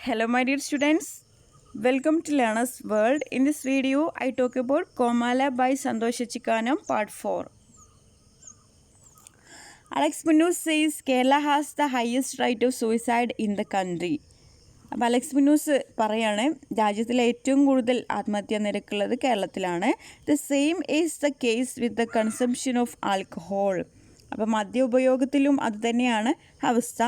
Hello my dear students, welcome to Learner's World. In this video, I talk about Komala by Santosh Chikanam part 4. Alex Munoz says Kerala has the highest rate of suicide in the country. അപ്പോൾ Alex മുന്നൂസ് പറയാണ് രാജ്യത്തിലെ ഏറ്റവും കൂടുതൽ ആത്മഹത്യാ നിരക്കുള്ളത് കേരളത്തിലാണ്. The same is the case with the consumption of alcohol. അപ്പോൾ മദ്യ ഉപയോഗത്തിലും അതുതന്നെയാണ് അവസ്ഥ.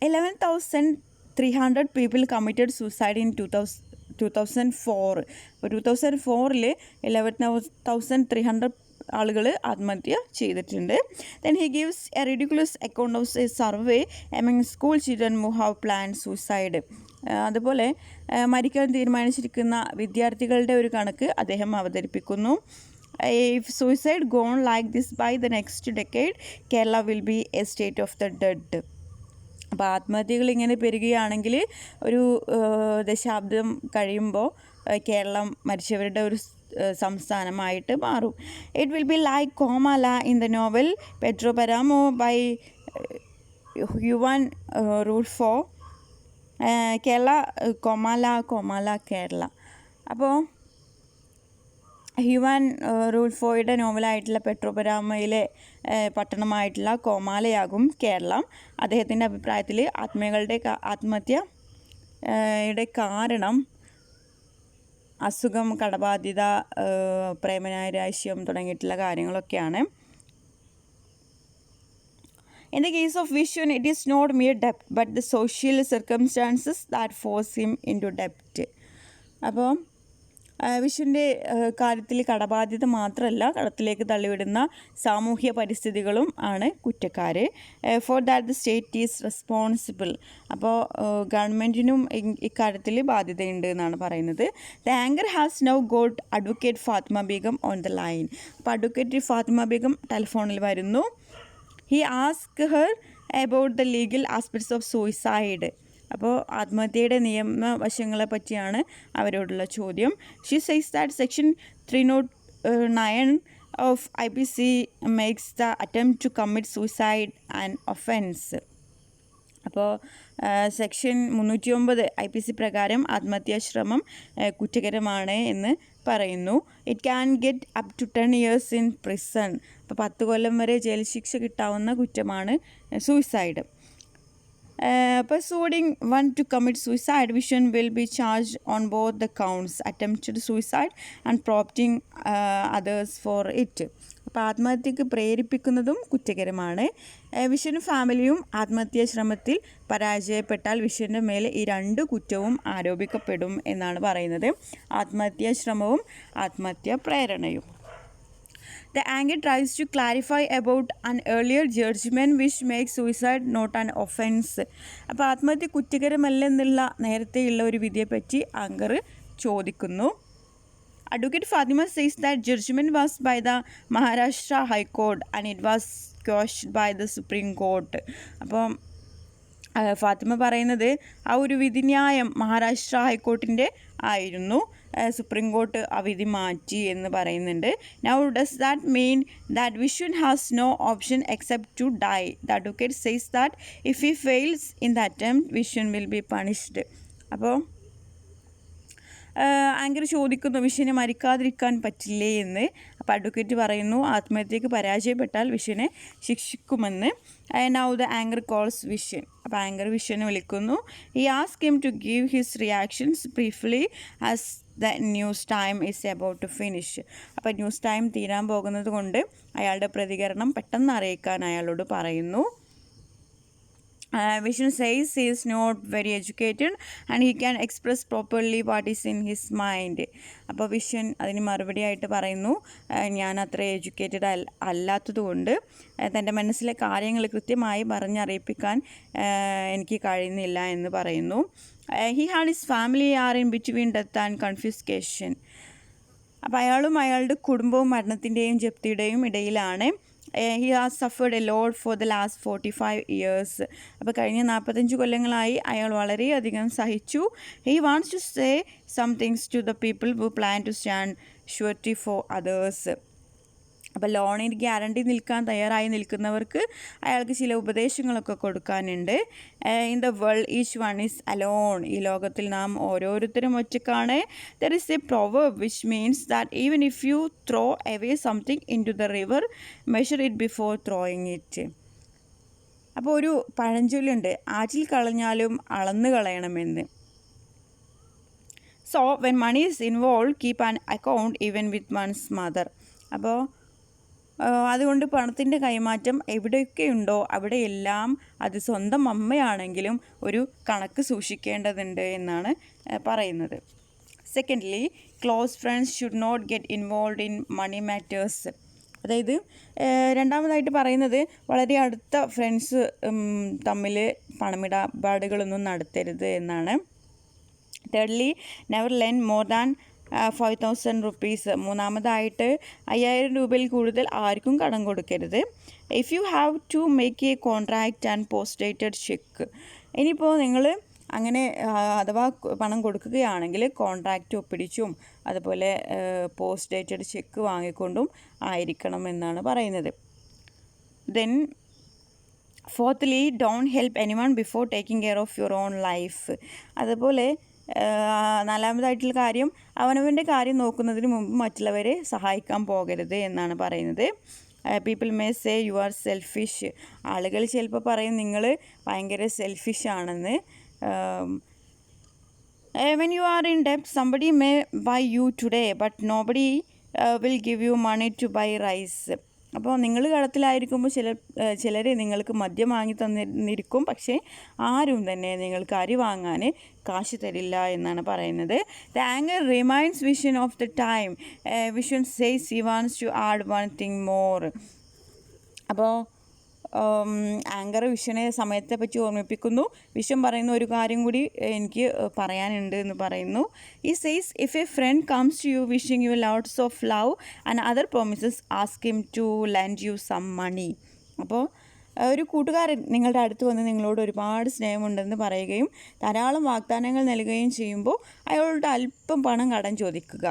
11,300 people committed suicide in 2004. അപ്പോൾ 2004 11,300 ആളുകൾ ആത്മഹത്യ ചെയ്തിട്ടുണ്ട്. Then he gives A ridiculous account of A survey among school children who have plan suicide. അതുപോലെ മരിക്കാൻ തീരുമാനിച്ചിരിക്കുന്ന വിദ്യാർത്ഥികളുടെ ഒരു കണക്ക് അദ്ദേഹം അവതരിപ്പിക്കുന്നു. If suicide gone like this by the next decade, Kerala will be a state of the dead. അപ്പോൾ ആത്മഹത്യകൾ ഇങ്ങനെ പെരുകുകയാണെങ്കിൽ ഒരു ദശാബ്ദം കഴിയുമ്പോൾ കേരളം മരിച്ചവരുടെ ഒരു സംസ്ഥാനമായിട്ട് മാറും. It will be like Comala in the novel Pedro Paramo by Juan Rulfo. Kerala Comala Kerala. അപ്പോൾ ഹ്യൂവാൻ റൂൾഫോയുടെ നോവലായിട്ടുള്ള പെട്രോ പരാമയിലെ പട്ടണമായിട്ടുള്ള കോമാലയാകും കേരളം. അദ്ദേഹത്തിൻ്റെ അഭിപ്രായത്തിൽ ആത്മഹത്യയുടെ കാരണം അസുഖം, കടബാധ്യത, പ്രേമനൈരാശ്യം തുടങ്ങിയിട്ടുള്ള കാര്യങ്ങളൊക്കെയാണ്. In the case of Vishwan, it is not mere debt but the social circumstances that force him into debt. അപ്പോൾ വിഷുവിൻ്റെ കാര്യത്തിൽ കടബാധ്യത മാത്രമല്ല, കടത്തിലേക്ക് തള്ളിവിടുന്ന സാമൂഹ്യ പരിസ്ഥിതികളും ആണ് കുറ്റക്കാർ. For that the state is responsible. അപ്പോൾ ഗവൺമെൻറ്റിനും ഇക്കാര്യത്തിൽ ബാധ്യതയുണ്ട് എന്നാണ് പറയുന്നത്. The anchor has now got advocate Fathima Begum on the line. അപ്പോൾ അഡ്വക്കേറ്റ് ഫാത്തിമ ബീഗം ടെലിഫോണിൽ വരുന്നു. He ask her about the legal aspects of suicide. അപ്പോൾ ആത്മഹത്യയുടെ നിയമവശങ്ങളെ പറ്റിയാണ് അവരോടുള്ള ചോദ്യം. She says that section 309 of IPC makes the attempt to commit suicide an offence. അപ്പോൾ സെക്ഷൻ 309 IPC പ്രകാരം ആത്മഹത്യാശ്രമം കുറ്റകരമാണ് എന്ന് പറയുന്നു. It can get up to 10 years in prison. അപ്പോൾ 10 കൊല്ലം വരെ ജയിൽ ശിക്ഷ കിട്ടാവുന്ന കുറ്റമാണ് suicide. Persuading one to commit suicide, Vishwan will be charged on both the counts, attempted suicide and prompting others for it. അപ്പോൾ ആത്മഹത്യക്ക് പ്രേരിപ്പിക്കുന്നതും കുറ്റകരമാണ്. വിഷനും ഫാമിലിയും ആത്മഹത്യാ ശ്രമത്തിൽ പരാജയപ്പെട്ടാൽ വിഷൻ്റെ മേലെ ഈ 2 കുറ്റവും ആരോപിക്കപ്പെടും എന്നാണ് പറയുന്നത്. ആത്മഹത്യാ ശ്രമവും ആത്മഹത്യാ പ്രേരണയും. The anger tries to clarify about an earlier judgment which makes suicide not an offense. അപ്പോൾ ആത്മഹത്യ കുറ്റകരമല്ലെന്നുള്ള നേരത്തെയുള്ള ഒരു വിധിയെപ്പറ്റി ആങ്കർ ചോദിക്കുന്നു. Advocate Fatima says that judgment was by the Maharashtra High Court and it was quashed by the Supreme Court. അപ്പോൾ ഫാത്തിമ പറയുന്നത് ആ ഒരു വിധിന്യായം മഹാരാഷ്ട്ര ഹൈക്കോർട്ടിൻ്റെ ആയിരുന്നു. സുപ്രീം കോർട്ട് ആ വിധി മാറ്റി എന്ന് പറയുന്നുണ്ട്. Now does that mean that Vishwan has no option except to die? The advocate says that if he fails in the attempt Vishwan will be punished. അപ്പോൾ ആങ്കർ ചോദിക്കുന്നു വിഷനെ മരിക്കാതിരിക്കാൻ പറ്റില്ലേ എന്ന്. അപ്പോൾ അഡ്വക്കേറ്റ് പറയുന്നു ആത്മഹത്യക്ക് പരാജയപ്പെട്ടാൽ വിഷനെ ശിക്ഷിക്കുമെന്ന്. Now the anchor calls Vishan. അപ്പോൾ ആങ്കർ വിഷനെ വിളിക്കുന്നു. He ask him to give his reactions briefly as the news time is about to finish. അപ്പോൾ ന്യൂസ് ടൈം തീരാൻ പോകുന്നത് കൊണ്ട് അയാളുടെ പ്രതികരണം പെട്ടെന്ന് അറിയിക്കാൻ അയാളോട് പറയുന്നു. Vishnu says he is not very educated and he can express properly what is in his mind. അപ്പോൾ വിഷൻ അതിന് മറുപടി ആയിട്ട് പറയുന്നു ഞാൻ അത്ര എഡ്യൂക്കേറ്റഡ് അല്ലാത്തതുകൊണ്ട് തൻ്റെ മനസ്സിലെ കാര്യങ്ങൾ കൃത്യമായി പറഞ്ഞറിയിപ്പിക്കാൻ എനിക്ക് കഴിയുന്നില്ല എന്ന് പറയുന്നു. He and his family are in between death and confiscation. അപ്പോൾ അയാളും അയാളുടെ കുടുംബവും മരണത്തിൻ്റെയും ജപ്തിയുടെയും ഇടയിലാണ്. He has suffered a lot for the last 45 years. അപ്പോൾ കഴിഞ്ഞ 45 കൊല്ലങ്ങളായി അയാൾ വളരെയധികം സഹിച്ചു. He wants to say some things to the people who plan to stand surety for others. അപ്പോൾ ലോണിന് ഗ്യാരണ്ടി നിൽക്കാൻ തയ്യാറായി നിൽക്കുന്നവർക്ക് അയാൾക്ക് ചില ഉപദേശങ്ങളൊക്കെ കൊടുക്കാനുണ്ട്. In the world each one is alone. ഈ ലോകത്തിൽ നാം ഓരോരുത്തരും ഒറ്റക്കാണ്. There is a proverb which means that even if you throw away something in to the river measure it before throwing it. അപ്പോൾ ഒരു പഴഞ്ചൊല്ലുണ്ട്, ആറ്റിൽ കളഞ്ഞാലും അളന്ന് കളയണമെന്ന്. So when money is involve keep an account even with one's mother. അപ്പോൾ അതുകൊണ്ട് പണത്തിൻ്റെ കൈമാറ്റം എവിടെയൊക്കെയുണ്ടോ അവിടെയെല്ലാം അത് സ്വന്തം അമ്മയാണെങ്കിലും ഒരു കണക്ക് സൂക്ഷിക്കേണ്ടതുണ്ട് എന്നാണ് പറയുന്നത്. Secondly, close friends should not get involve in money matters. അതായത് രണ്ടാമതായിട്ട് പറയുന്നത് വളരെ അടുത്ത ഫ്രണ്ട്സ് തമ്മിൽ പണമിടപാടുകളൊന്നും നടത്തരുത് എന്നാണ്. Thirdly, never lend more than 5,000 rupees. മൂന്നാമതായിട്ട് 5,000 രൂപയിൽ കൂടുതൽ ആർക്കും കടം കൊടുക്കരുത്. If you have to make a contract and post dated cheque. ഇനിയിപ്പോൾ നിങ്ങൾ അങ്ങനെ അഥവാ പണം കൊടുക്കുകയാണെങ്കിൽ കോൺട്രാക്റ്റ് ഒപ്പിടിച്ചും അതുപോലെ പോസ്റ്റ് ഡേറ്റഡ് ചെക്ക് വാങ്ങിക്കൊണ്ടും ആയിരിക്കണം എന്നാണ് പറയുന്നത്. Then fourthly, don't help anyone before taking care of your own life. അതുപോലെ നാലാമതായിട്ടുള്ള കാര്യം, അവനവൻ്റെ കാര്യം നോക്കുന്നതിന് മുമ്പ് മറ്റുള്ളവരെ സഹായിക്കാൻ പോകരുത് എന്നാണ് പറയുന്നത്. People may say you are selfish. ആളുകൾ ചിലപ്പോൾ പറയും നിങ്ങൾ ഭയങ്കര സെൽഫിഷ് ആണെന്ന്. വെൻ യു ആർ ഇൻ ഡെപ്റ്റ് somebody may buy you today but nobody will give you money to buy rice. അപ്പോൾ നിങ്ങൾ കടത്തിലായിരിക്കുമ്പോൾ ചിലർ നിങ്ങൾക്ക് മദ്യം വാങ്ങി തന്നിരിക്കും, പക്ഷേ ആരും തന്നെ നിങ്ങൾക്ക് അരി വാങ്ങാൻ കാശ് തരില്ല എന്നാണ് പറയുന്നത്. The anchor reminds Vishan of the time. Vishan says he wants to add one thing more. അപ്പോൾ ആങ്കർ വിഷനെ സമയത്തെ പറ്റി ഓർമ്മിപ്പിക്കുന്നു. വിഷൻ പറയുന്ന ഒരു കാര്യം കൂടി എനിക്ക് പറയാനുണ്ട് എന്ന് പറയുന്നു. ഈ says if a friend comes to you wishing you lots of love and other promises ask him to lend you some money. അപ്പോൾ ഒരു കൂട്ടുകാരൻ നിങ്ങളുടെ അടുത്ത് വന്ന് നിങ്ങളോട് ഒരുപാട് സ്നേഹമുണ്ടെന്ന് പറയുകയും ധാരാളം വാഗ്ദാനങ്ങൾ നൽകുകയും ചെയ്യുമ്പോൾ അയാളോട് അല്പം പണം കടം ചോദിക്കുക.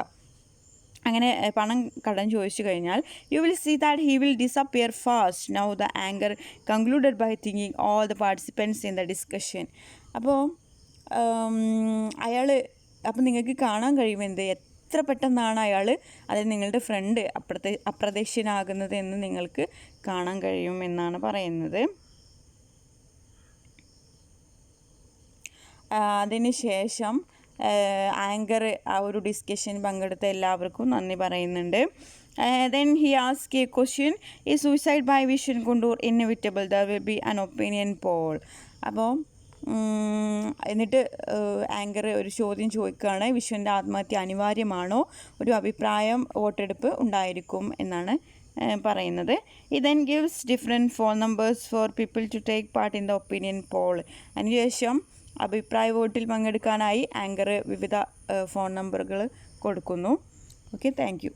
അങ്ങനെ പണം കടം ചോദിച്ചു കഴിഞ്ഞാൽ you will see that he will disappear fast. Now the anchor concluded by thinking all the participants in the discussion. അപ്പോൾ നിങ്ങൾക്ക് കാണാൻ കഴിയുമെന്ത് എത്ര പെട്ടെന്നാണ് അയാൾ, അതായത് നിങ്ങളുടെ ഫ്രണ്ട് അപ്രത്യക്ഷനാകുന്നത് എന്ന് നിങ്ങൾക്ക് കാണാൻ കഴിയും എന്നാണ് പറയുന്നത്. അതിന് ശേഷം ആങ്കർ ആ ഒരു ഡിസ്കഷൻ പങ്കെടുത്ത എല്ലാവർക്കും നന്ദി പറയുന്നുണ്ട്. Then he ask a question, ഈ സൂയിസൈഡ് ബൈ വിഷൻ കൊണ്ടൂർ inevitable there will be an opinion poll. അപ്പോൾ എന്നിട്ട് ആങ്കർ ഒരു ചോദ്യം ചോദിക്കുകയാണ്, വിശ്വൻ്റെ ആത്മഹത്യ അനിവാര്യമാണോ, ഒരു അഭിപ്രായം വോട്ടെടുപ്പ് ഉണ്ടായിരിക്കും എന്നാണ് പറയുന്നത്. ഇത് then gives different phone numbers for people to take part in the opinion poll. അതിനുശേഷം അഭിപ്രായ വോട്ടിൽ പങ്കെടുക്കാനായി ആങ്കർ വിവിധ ഫോൺ നമ്പറുകൾ കൊടുക്കുന്നു. Okay, thank U.